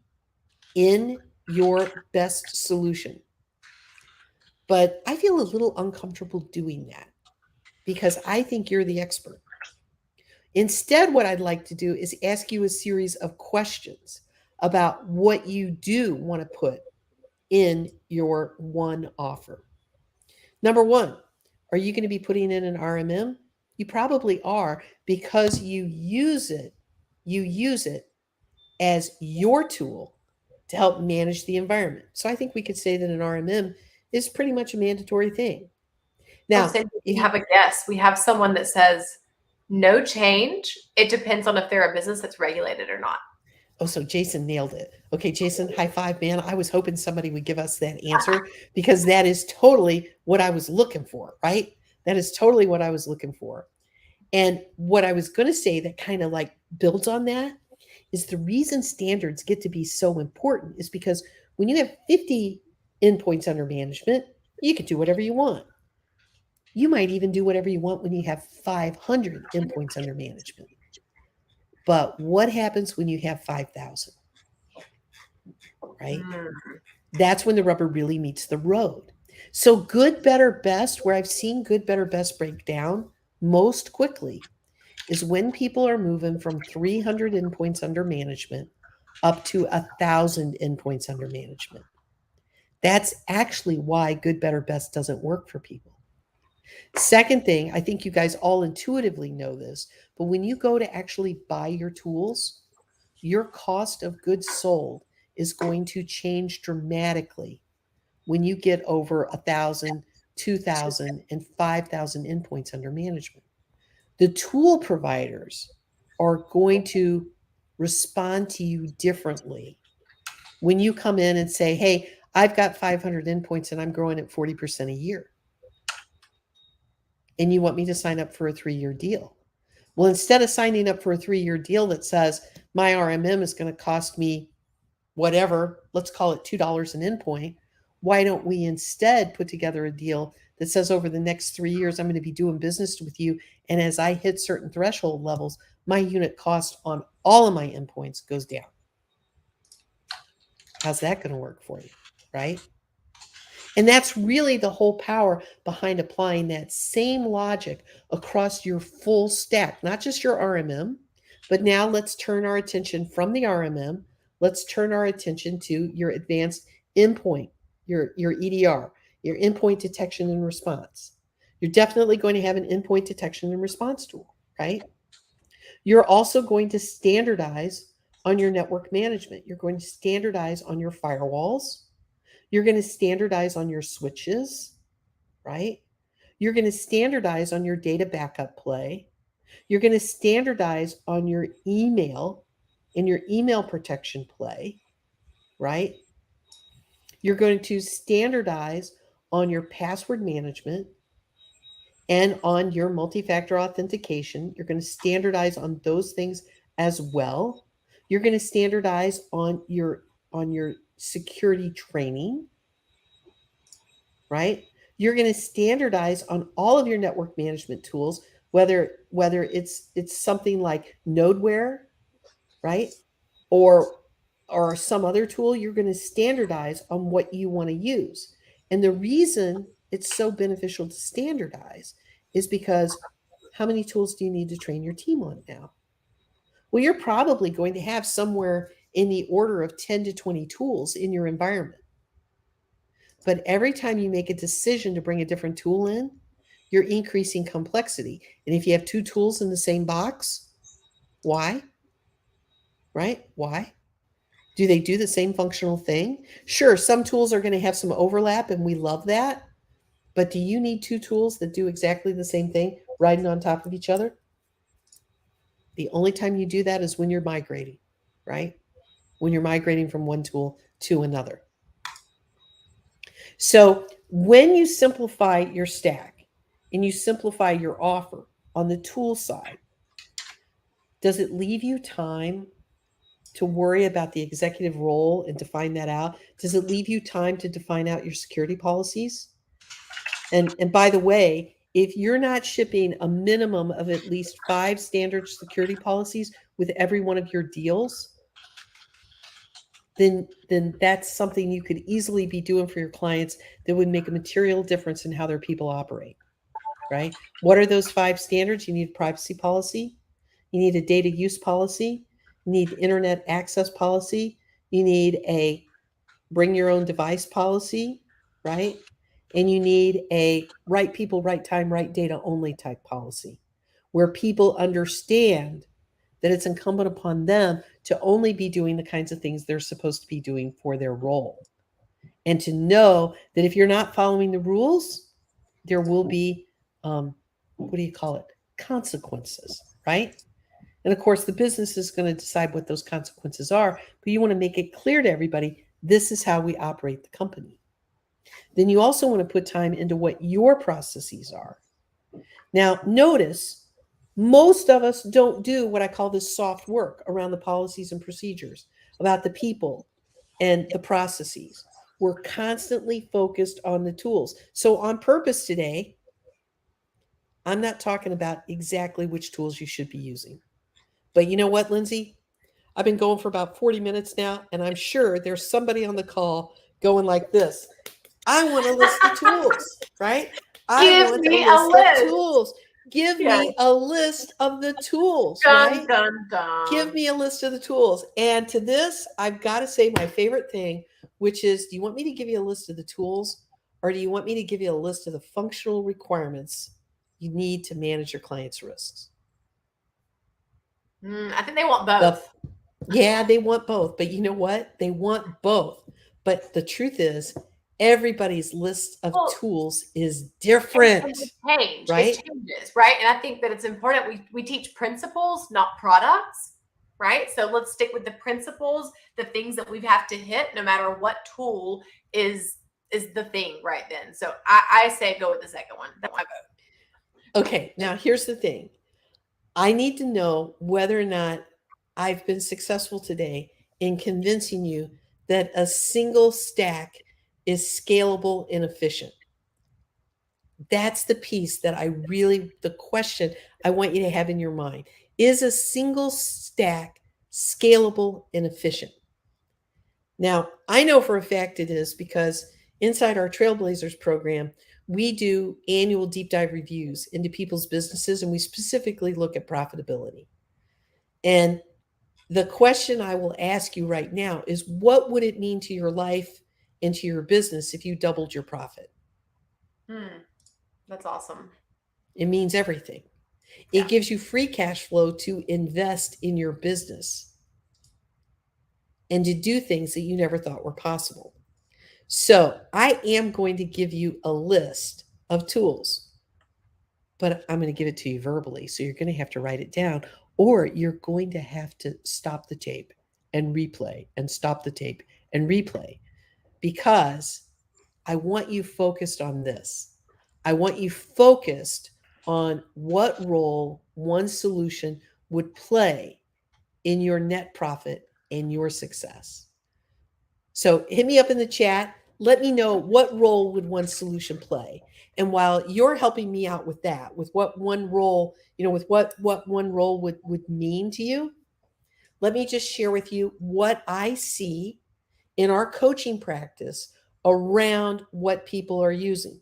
in your best solution. But I feel a little uncomfortable doing that because I think you're the expert. Instead, what I'd like to do is ask you a series of questions about what you do want to put in your one offer. Number one, are you going to be putting in an RMM? You probably are because you use it as your tool to help manage the environment. So I think we could say that an RMM is pretty much a mandatory thing. Now,
we have a guess. We have someone that says no change. It depends on if they're a business that's regulated or not.
Oh, so Jason nailed it. Okay, Jason, high five, man. I was hoping somebody would give us that answer because that is totally what I was looking for, right? That is totally what I was looking for. And what I was going to say that kind of like builds on that is the reason standards get to be so important is because when you have 50 endpoints under management, you can do whatever you want. You might even do whatever you want when you have 500 endpoints under management. But what happens when you have 5,000? Right? That's when the rubber really meets the road. So good, better, best, where I've seen good, better, best break down most quickly is when people are moving from 300 endpoints under management up to 1,000 endpoints under management. That's actually why good, better, best doesn't work for people. Second thing, I think you guys all intuitively know this, but when you go to actually buy your tools, your cost of goods sold is going to change dramatically when you get over 1,000, 2,000, and 5,000 endpoints under management. The tool providers are going to respond to you differently when you come in and say, hey, I've got 500 endpoints and I'm growing at 40% a year. And you want me to sign up for a 3-year deal. Well, instead of signing up for a 3-year deal that says my RMM is going to cost me whatever, let's call it $2 an endpoint, why don't we instead put together a deal that says over the next 3 years, I'm going to be doing business with you. And as I hit certain threshold levels, my unit cost on all of my endpoints goes down. How's that going to work for you? Right? And that's really the whole power behind applying that same logic across your full stack, not just your RMM, but now let's turn our attention from the RMM. Let's turn our attention to your advanced endpoint, your EDR, your endpoint detection and response. You're definitely going to have an endpoint detection and response tool, right? You're also going to standardize on your network management. You're going to standardize on your firewalls. You're going to standardize on your switches, right? You're going to standardize on your data backup play. You're going to standardize on your email and your email protection play, right? You're going to standardize on your password management and on your multi-factor authentication. You're going to standardize on those things as well. You're going to standardize on your security training, right? You're going to standardize on all of your network management tools, whether it's something like Nodeware, right? Or some other tool. You're going to standardize on what you want to use. And the reason it's so beneficial to standardize is because how many tools do you need to train your team on now? Well, you're probably going to have somewhere in the order of 10 to 20 tools in your environment. But every time you make a decision to bring a different tool in, you're increasing complexity. And if you have 2 tools in the same box, why? Right? Why? Do they do the same functional thing? Sure, some tools are going to have some overlap, and we love that. But do you need 2 tools that do exactly the same thing riding on top of each other? The only time you do that is when you're migrating, right? When you're migrating from one tool to another. So when you simplify your stack and you simplify your offer on the tool side, does it leave you time to worry about the executive role and define that out? Does it leave you time to define out your security policies? And by the way, if you're not shipping a minimum of at least 5 standard security policies with every one of your deals, then that's something you could easily be doing for your clients that would make a material difference in how their people operate, right? What are those 5 standards? You need a privacy policy, you need a data use policy, you need internet access policy, you need a bring your own device policy, right? And you need a right people, right time, right data only type policy where people understand that it's incumbent upon them to only be doing the kinds of things they're supposed to be doing for their role. And to know that if you're not following the rules, there will be, what do you call it? Consequences, right? And of course, the business is going to decide what those consequences are, but you want to make it clear to everybody this is how we operate the company. Then you also want to put time into what your processes are. Now, notice most of us don't do what I call this soft work around the policies and procedures, about the people and the processes. We're constantly focused on the tools. So, on purpose today, I'm not talking about exactly which tools you should be using. But you know what, Lindsay? I've been going for about 40 minutes now, and I'm sure there's somebody on the call going like this. I want a list of tools, right? I
Give
want
me
a list
list.
of tools. Give me a list of the tools, right?
Dun, dun.
Give me a list of the tools. And to this, I've got to say my favorite thing, which is, do you want me to give you a list of the tools, or do you want me to give you a list of the functional requirements you need to manage your clients' risks?
I think they want both.
Yeah, they want both. But you know what? They want both. But the truth is, everybody's list of tools is different.
And change.
Right?
It changes, right? And I think that it's important. We teach principles, not products, right? So let's stick with the principles, the things that we have to hit, no matter what tool is the thing right then. So I say go with the second one. That's my vote.
Okay, now here's the thing. I need to know whether or not I've been successful today in convincing you that a single stack is scalable and efficient. That's the piece that the question I want you to have in your mind. Is a single stack scalable and efficient? Now, I know for a fact it is, because inside our Trailblazers program, we do annual deep dive reviews into people's businesses, and we specifically look at profitability. And the question I will ask you right now is, what would it mean to your life and to your business if you doubled your profit?
That's awesome.
It means everything.
Yeah.
It gives you free cash flow to invest in your business and to do things that you never thought were possible. So I am going to give you a list of tools, but I'm going to give it to you verbally. So you're going to have to write it down, or you're going to have to stop the tape and replay and stop the tape and replay, because I want you focused on this. I want you focused on what role one solution would play in your net profit and your success. So hit me up in the chat. Let me know, what role would one solution play? And while you're helping me out with that, with what one role, with what one role would mean to you, let me just share with you what I see in our coaching practice around what people are using.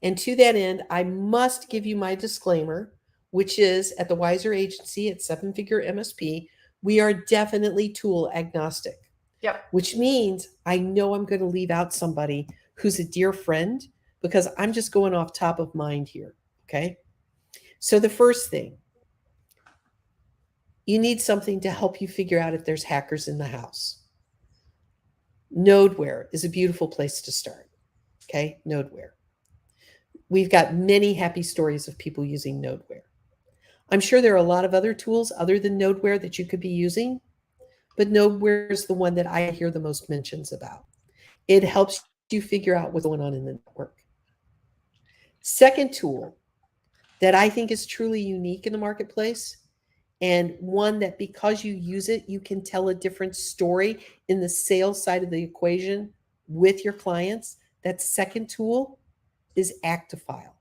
And to that end, I must give you my disclaimer, which is, at the Wiser Agency at 7-Figure MSP, we are definitely tool agnostic.
Yep.
Which means I know I'm going to leave out somebody who's a dear friend, because I'm just going off top of mind here. Okay. So the first thing, you need something to help you figure out if there's hackers in the house. Nodeware is a beautiful place to start. Okay. Nodeware. We've got many happy stories of people using Nodeware. I'm sure there are a lot of other tools other than Nodeware that you could be using, but Nodeware is the one that I hear the most mentions about. It helps you figure out what's going on in the network. Second tool that I think is truly unique in the marketplace, and one that, because you use it, you can tell a different story in the sales side of the equation with your clients. That second tool is Actifile.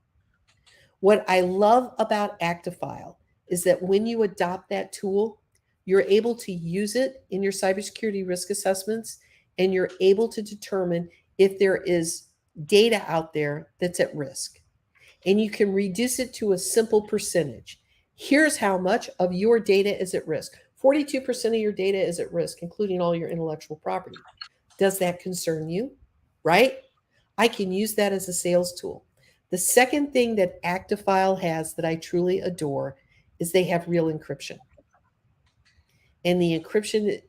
What I love about Actifile is that when you adopt that tool, you're able to use it in your cybersecurity risk assessments, and you're able to determine if there is data out there that's at risk. And you can reduce it to a simple percentage. Here's how much of your data is at risk. 42% of your data is at risk, including all your intellectual property. Does that concern you? Right? I can use that as a sales tool. The second thing that Actifile has that I truly adore is they have real encryption. And the encryption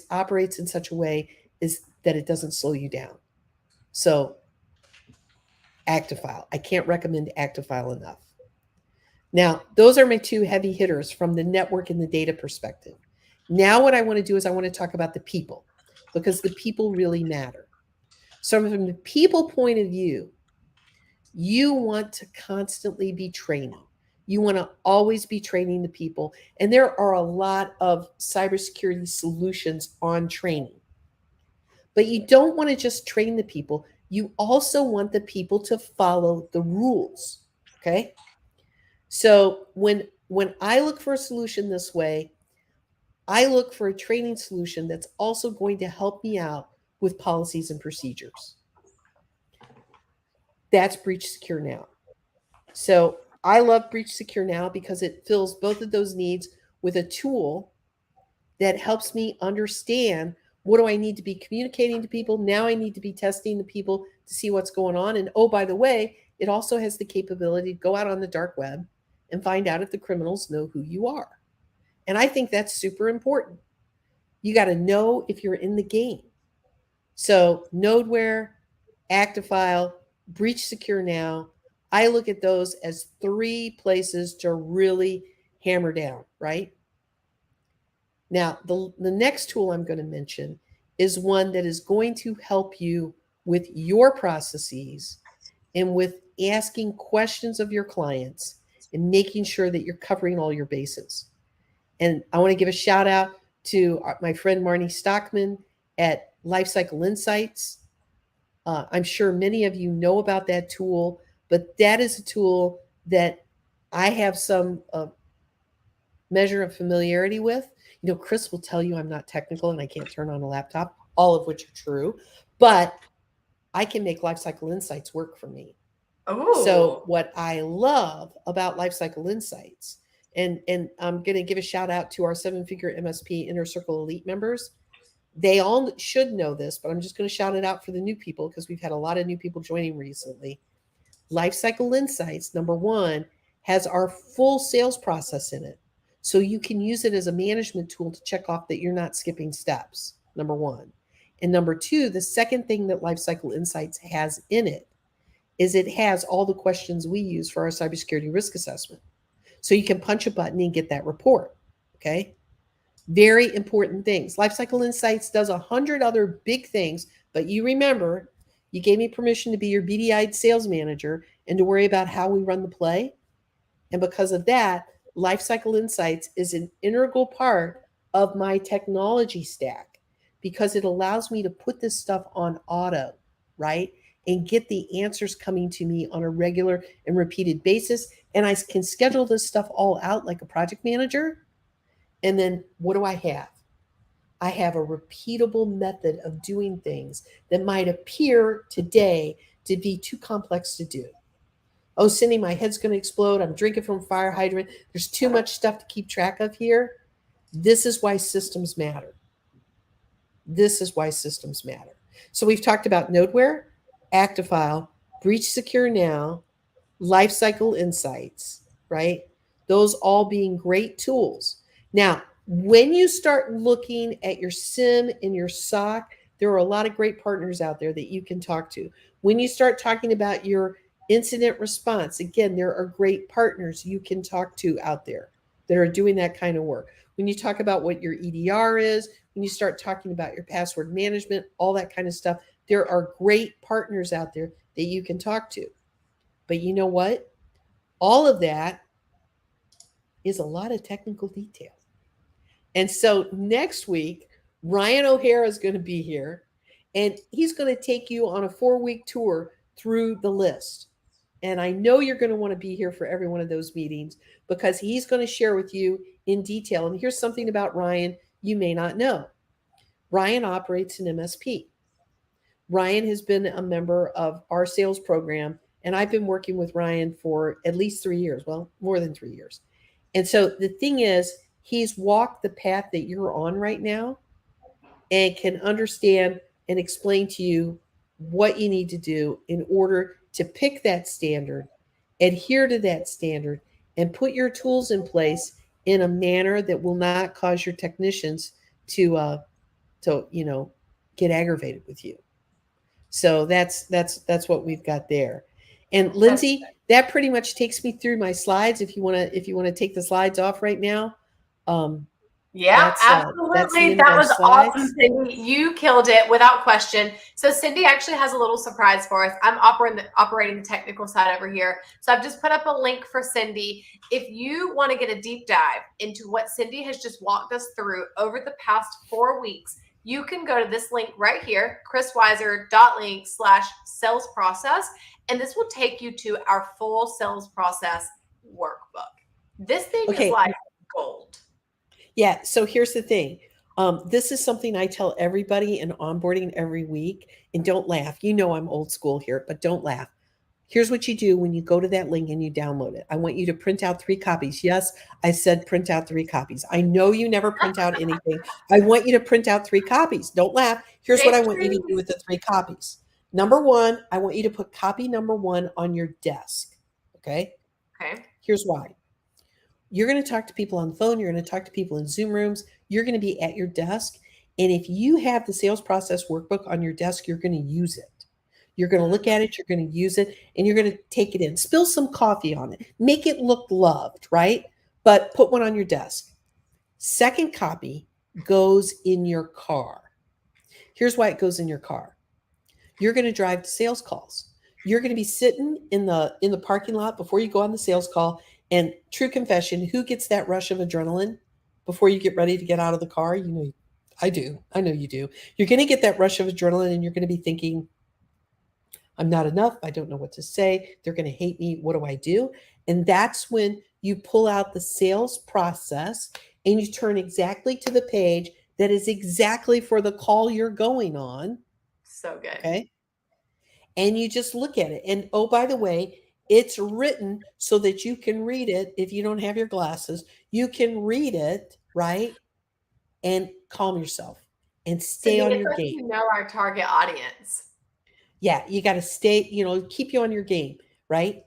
operates in such a way is that it doesn't slow you down. So Actifile, I can't recommend Actifile enough. Now, those are my two heavy hitters from the network and the data perspective. Now, what I want to do is I want to talk about the people, because the people really matter. So from the people point of view, you want to constantly be training. You want to always be training the people. And there are a lot of cybersecurity solutions on training. But you don't want to just train the people. You also want the people to follow the rules. Okay? So when I look for a solution this way, I look for a training solution that's also going to help me out with policies and procedures. That's Breach Secure Now. So I love Breach Secure Now because it fills both of those needs with a tool that helps me understand what do I need to be communicating to people. Now I need to be testing the people to see what's going on. And oh, by the way, it also has the capability to go out on the dark web and find out if the criminals know who you are. And I think that's super important. You got to know if you're in the game. So Nodeware, Actifile, Breach Secure Now, I look at those as 3 places to really hammer down, right? Now, the next tool I'm going to mention is one that is going to help you with your processes and with asking questions of your clients and making sure that you're covering all your bases. And I want to give a shout out to my friend Marnie Stockman at Lifecycle Insights. I'm sure many of you know about that tool, but that is a tool that I have some measure of familiarity with. You know, Chris will tell you I'm not technical and I can't turn on a laptop, all of which are true, but I can make Lifecycle Insights work for me.
Ooh.
So what I love about Lifecycle Insights, and I'm going to give a shout out to our 7-figure MSP Inner Circle Elite members. They all should know this, but I'm just going to shout it out for the new people because we've had a lot of new people joining recently. Lifecycle Insights, number 1, has our full sales process in it. So you can use it as a management tool to check off that you're not skipping steps, number 1. And number 2, the second thing that Lifecycle Insights has in it is it has all the questions we use for our cybersecurity risk assessment. So you can punch a button and get that report, okay? Very important things. Lifecycle Insights does 100 other big things, but you remember, you gave me permission to be your beady-eyed sales manager and to worry about how we run the play. And because of that, Lifecycle Insights is an integral part of my technology stack because it allows me to put this stuff on auto, right? And get the answers coming to me on a regular and repeated basis. And I can schedule this stuff all out like a project manager. And then what do I have? I have a repeatable method of doing things that might appear today to be too complex to do. Oh, Cindy, my head's going to explode. I'm drinking from a fire hydrant. There's too much stuff to keep track of here. This is why systems matter. This is why systems matter. So we've talked about Nodeware, Actifile, Breach Secure Now, Lifecycle Insights, right? Those all being great tools. Now, when you start looking at your SIM and your SOC, there are a lot of great partners out there that you can talk to. When you start talking about your incident response, again, there are great partners you can talk to out there that are doing that kind of work. When you talk about what your EDR is, when you start talking about your password management, all that kind of stuff, there are great partners out there that you can talk to. But you know what? All of that is a lot of technical detail. And so next week, Ryan O'Hara is going to be here, and he's going to take you on a 4-week tour through the list. And I know you're going to want to be here for every one of those meetings because he's going to share with you in detail. And here's something about Ryan you may not know. Ryan operates an MSP. Ryan has been a member of our sales program, and I've been working with Ryan for at least 3 years. Well, more than 3 years. And so the thing is, he's walked the path that you're on right now and can understand and explain to you what you need to do in order to pick that standard, adhere to that standard, and put your tools in place in a manner that will not cause your technicians to get aggravated with you. So that's what we've got there. And Lindsay, that pretty much takes me through my slides. If you want to take the slides off right now.
Yeah, absolutely. That was awesome, Cindy. You killed it without question. So Cindy actually has a little surprise for us. I'm operating the technical side over here. So I've just put up a link for Cindy. If you want to get a deep dive into what Cindy has just walked us through over the past 4 weeks, you can go to this link right here, chrisweiser.link/sales process, and this will take you to our full sales process workbook. This thing is like gold.
Yeah. So here's the thing. This is something I tell everybody in onboarding every week. And don't laugh. You know I'm old school here, but don't laugh. Here's what you do when you go to that link and you download it. I want you to print out 3 copies. Yes, I said print out 3 copies. I know you never print out anything. I want you to print out 3 copies. Don't laugh. Here's what I want you to do with the 3 copies. Number 1, I want you to put copy number 1 on your desk. Okay?
Okay.
Here's why. You're going to talk to people on the phone. You're going to talk to people in Zoom rooms. You're going to be at your desk. And if you have the sales process workbook on your desk, you're going to use it. You're going to look at it. You're going to use it. And you're going to take it in. Spill some coffee on it. Make it look loved, right? But put one on your desk. Second copy goes in your car. Here's why it goes in your car. You're going to drive to sales calls. You're going to be sitting in the parking lot before you go on the sales call. And true confession, who gets that rush of adrenaline before you get ready to get out of the car? You know, I do. I know you do. You're going to get that rush of adrenaline and you're going to be thinking, I'm not enough. I don't know what to say. They're going to hate me. What do I do? And that's when you pull out the sales process and you turn exactly to the page that is exactly for the call you're going on.
So good.
Okay. And you just look at it. And oh, by the way, it's written so that you can read it. If you don't have your glasses, you can read it, right? And calm yourself and stay on your game.
You know our target audience.
Yeah, you got to stay, keep you on your game, right?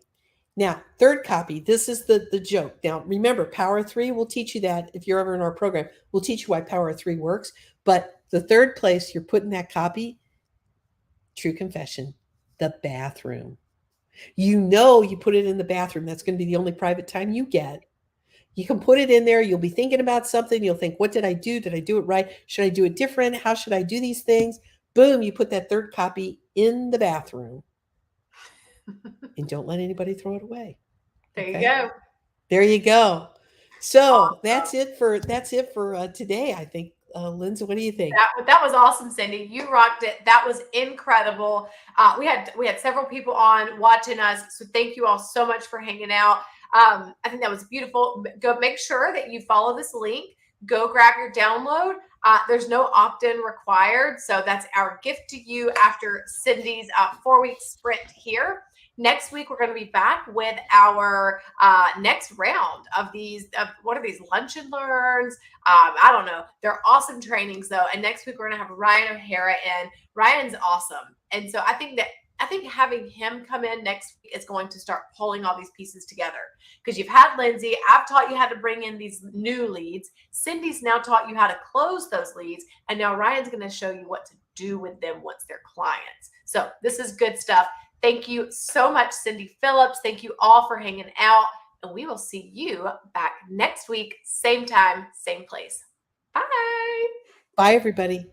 Now, third copy, this is the joke. Now, remember, Power 3 will teach you that. If you're ever in our program, we'll teach you why Power 3 works. But the third place you're putting that copy, true confession, the bathroom. You put it in the bathroom. That's going to be the only private time you get. You can put it in there. You'll be thinking about something. You'll think, what did I do? Did I do it right? Should I do it different? How should I do these things? Boom, you put that third copy in the bathroom. And don't let anybody throw it away.
There you go.
There you go. So that's it for today, I think. Lindsay, what do you think?
That was awesome, Cindy. You rocked it. That was incredible. We had several people on watching us, so thank you all so much for hanging out. I think that was beautiful. Go make sure that you follow this link. Go grab your download. There's no opt-in required, so that's our gift to you after Cindy's 4-week sprint here. Next week, we're going to be back with our next round of these. What are these? Lunch and Learns? I don't know. They're awesome trainings, though. And next week, we're going to have Ryan O'Hara in. Ryan's awesome. And so I think having him come in next week is going to start pulling all these pieces together. Because you've had Lindsay. I've taught you how to bring in these new leads. Cindy's now taught you how to close those leads. And now Ryan's going to show you what to do with them once they're clients. So this is good stuff. Thank you so much, Cindy Phillips. Thank you all for hanging out. And we will see you back next week, same time, same place. Bye.
Bye, everybody.